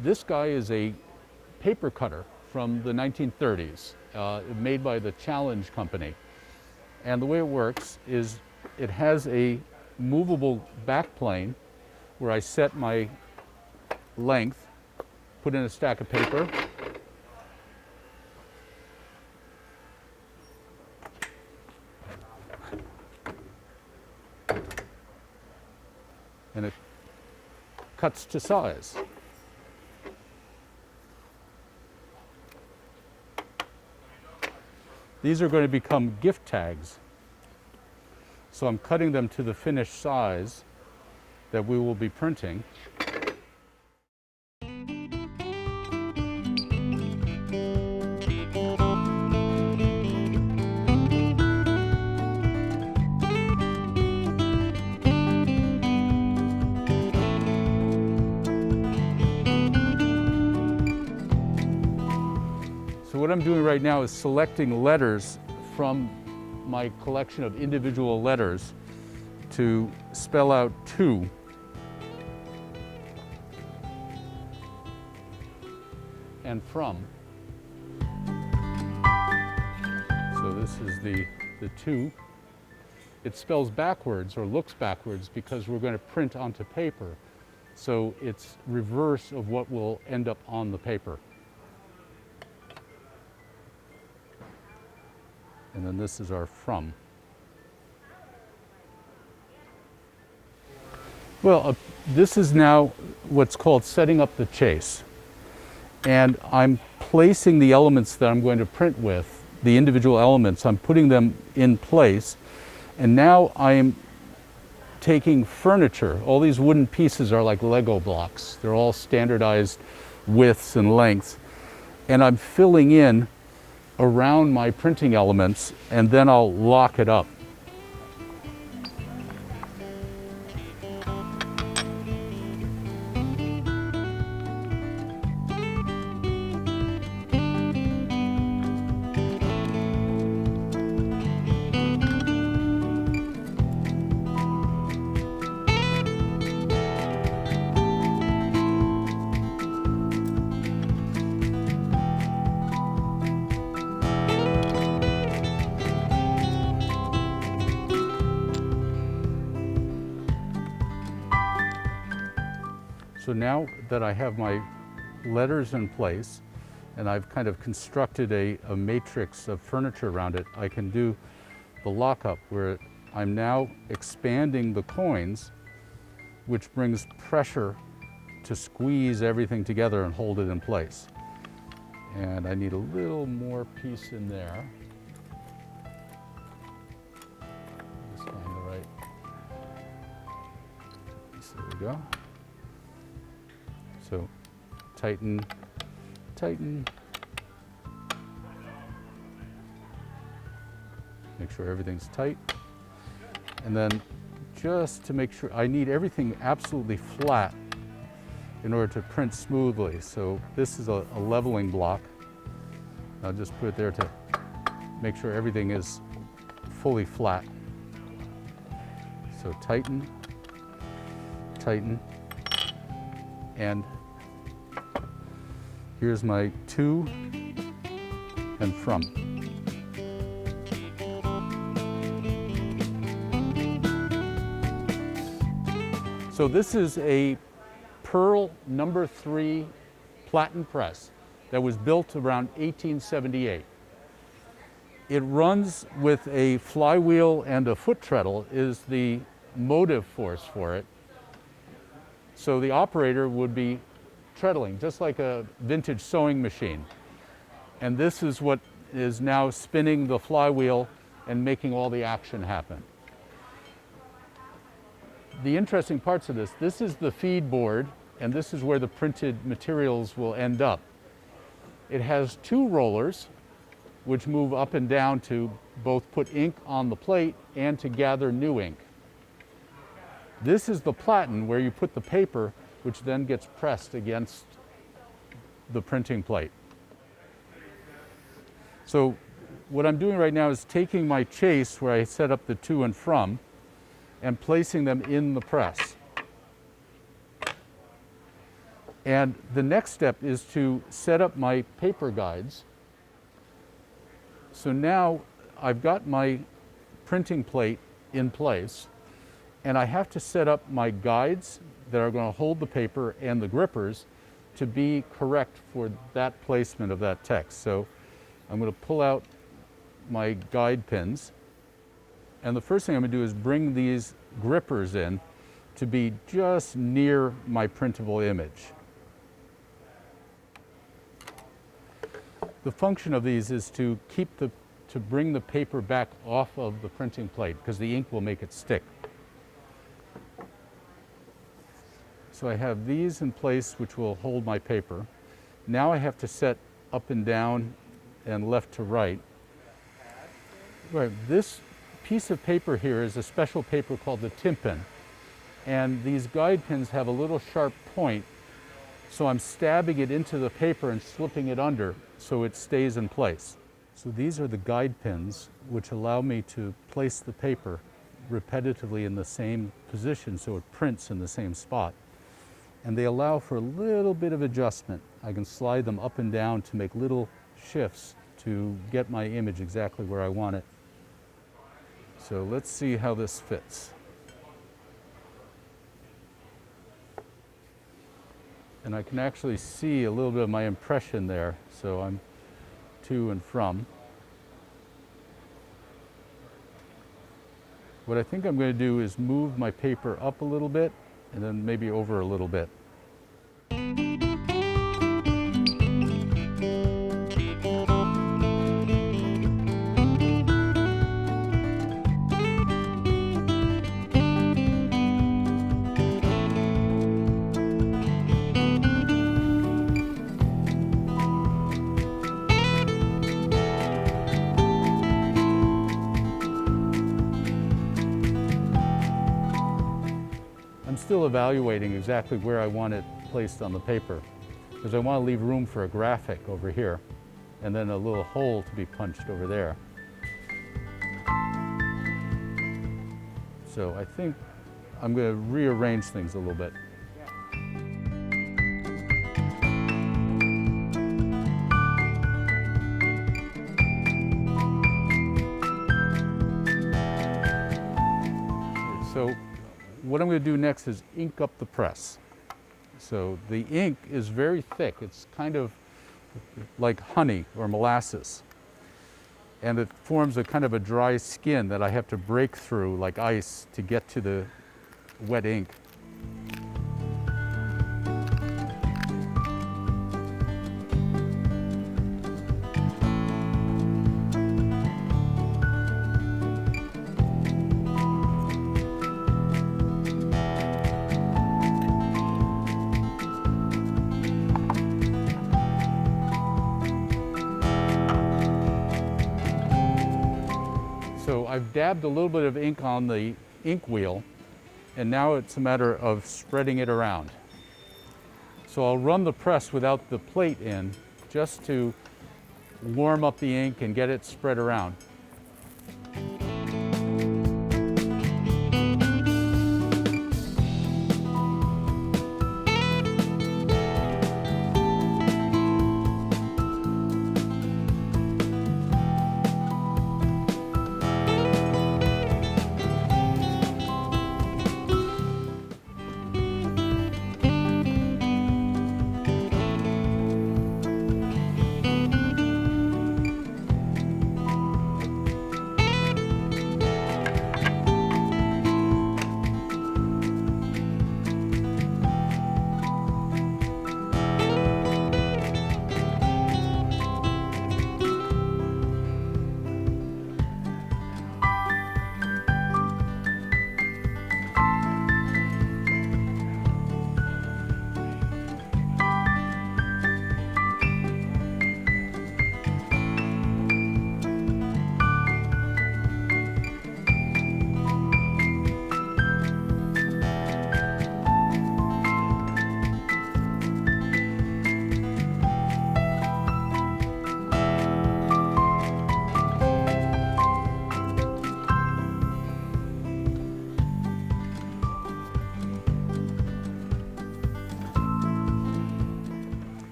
This guy is a paper cutter from the 1930s, made by the Challenge Company. And the way it works is it has a movable back plane where I set my length, put in a stack of paper, and it cuts to size. These are going to become gift tags. So I'm cutting them to the finished size that we will be printing. So what I'm doing right now is selecting letters from my collection of individual letters to spell out to. And from. So this is the to. It spells backwards or looks backwards because we're going to print onto paper. So it's reverse of what will end up on the paper. And then this is our from. Well, this is now what's called setting up the chase. And I'm placing the elements that I'm going to print with, the individual elements, I'm putting them in place. And now I'm taking furniture. All these wooden pieces are like Lego blocks. They're all standardized widths and lengths. And I'm filling in around my printing elements, and then I'll lock it up. So now that I have my letters in place and I've kind of constructed a matrix of furniture around it, I can do the lockup where I'm now expanding the coins, which brings pressure to squeeze everything together and hold it in place. And I need a little more piece in there. Just find the right piece. There we go. So tighten, tighten. Make sure everything's tight. And then just to make sure, I need everything absolutely flat in order to print smoothly. So this is a leveling block. I'll just put it there to make sure everything is fully flat. So tighten, tighten, and here's my to and from. So this is a Pearl No. 3 platen press that was built around 1878. It runs with a flywheel and a foot treadle is the motive force for it. So the operator would be treadling, just like a vintage sewing machine. And this is what is now spinning the flywheel and making all the action happen. The interesting parts of this is the feed board, and this is where the printed materials will end up. It has two rollers, which move up and down to both put ink on the plate and to gather new ink. This is the platen where you put the paper, which then gets pressed against the printing plate. So what I'm doing right now is taking my chase where I set up the to and from and placing them in the press. And the next step is to set up my paper guides. So now I've got my printing plate in place, and I have to set up my guides that are going to hold the paper and the grippers to be correct for that placement of that text. So I'm going to pull out my guide pins, and the first thing I'm going to do is bring these grippers in to be just near my printable image. The function of these is to bring the paper back off of the printing plate, because the ink will make it stick. So I have these in place, which will hold my paper. Now I have to set up and down and left to right. Right, this piece of paper here is a special paper called the tympan. And these guide pins have a little sharp point, so I'm stabbing it into the paper and slipping it under so it stays in place. So these are the guide pins, which allow me to place the paper repetitively in the same position so it prints in the same spot. And they allow for a little bit of adjustment. I can slide them up and down to make little shifts to get my image exactly where I want it. So let's see how this fits. And I can actually see a little bit of my impression there, so I'm to and from. What I think I'm going to do is move my paper up a little bit and then maybe over a little bit. Still evaluating exactly where I want it placed on the paper, because I want to leave room for a graphic over here and then a little hole to be punched over there. So I think I'm going to rearrange things a little bit. So what I'm going to do next is ink up the press. So the ink is very thick. It's kind of like honey or molasses. And it forms a kind of a dry skin that I have to break through like ice to get to the wet ink. So I've dabbed a little bit of ink on the ink wheel, and now it's a matter of spreading it around. So I'll run the press without the plate in, just to warm up the ink and get it spread around.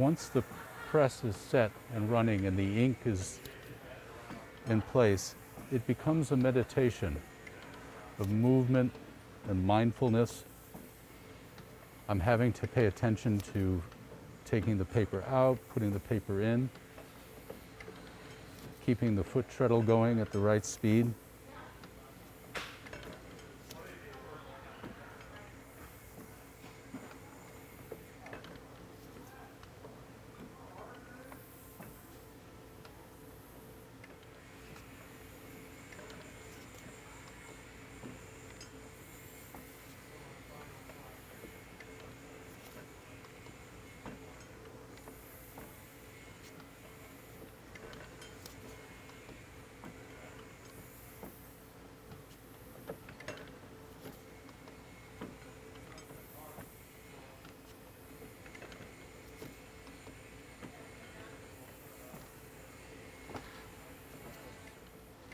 once the press is set and running and the ink is in place, it becomes a meditation of movement and mindfulness. I'm having to pay attention to taking the paper out, putting the paper in, keeping the foot treadle going at the right speed.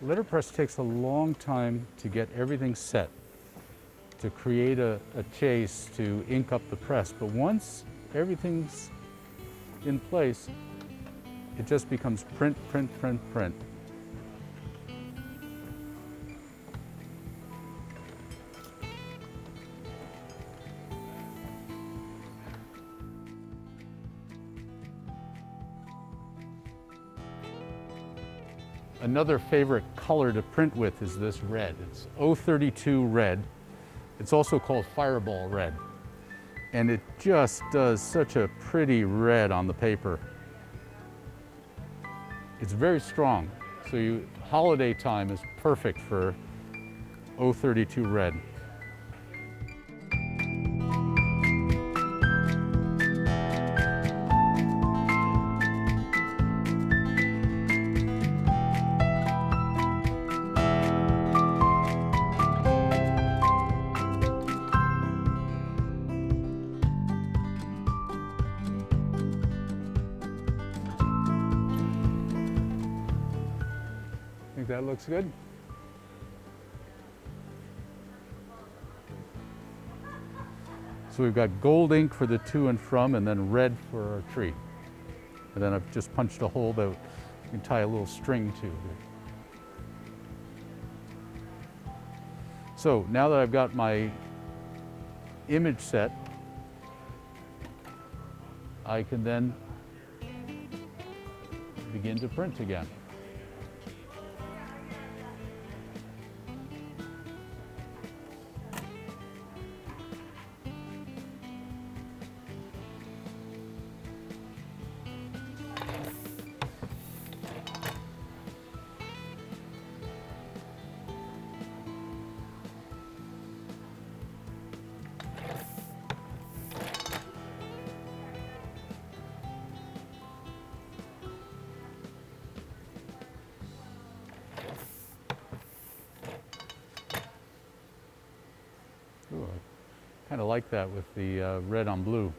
Letterpress takes a long time to get everything set, to create a chase, to ink up the press. But once everything's in place, it just becomes print, print, print, print. Another favorite color to print with is this red. It's 032 red. It's also called Fireball red. And it just does such a pretty red on the paper. It's very strong. So holiday time is perfect for 032 red. Think that looks good? So we've got gold ink for the to and from, and then red for our tree. And then I've just punched a hole that you can tie a little string to. So now that I've got my image set, I can then begin to print again. Ooh, I kind of like that with the red on blue.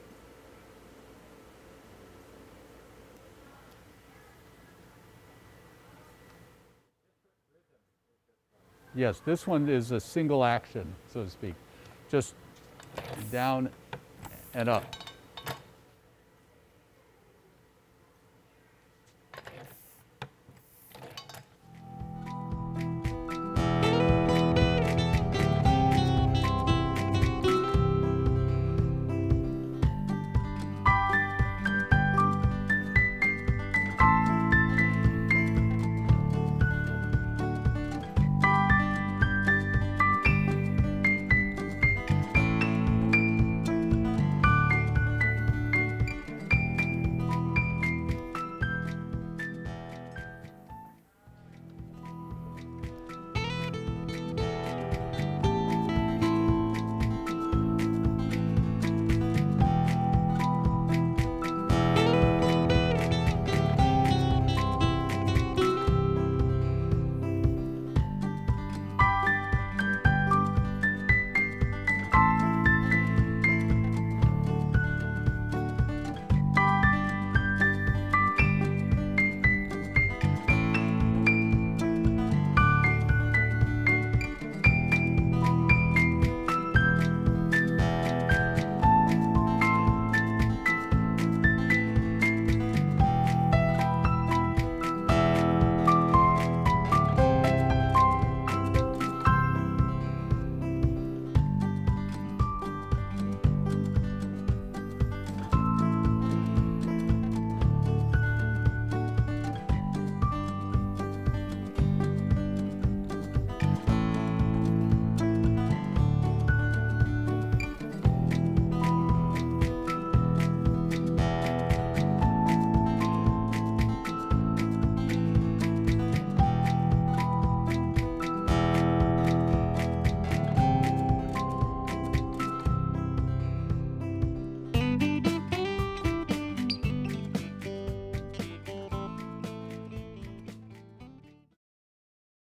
Yes, this one is a single action, so to speak. Just down and up.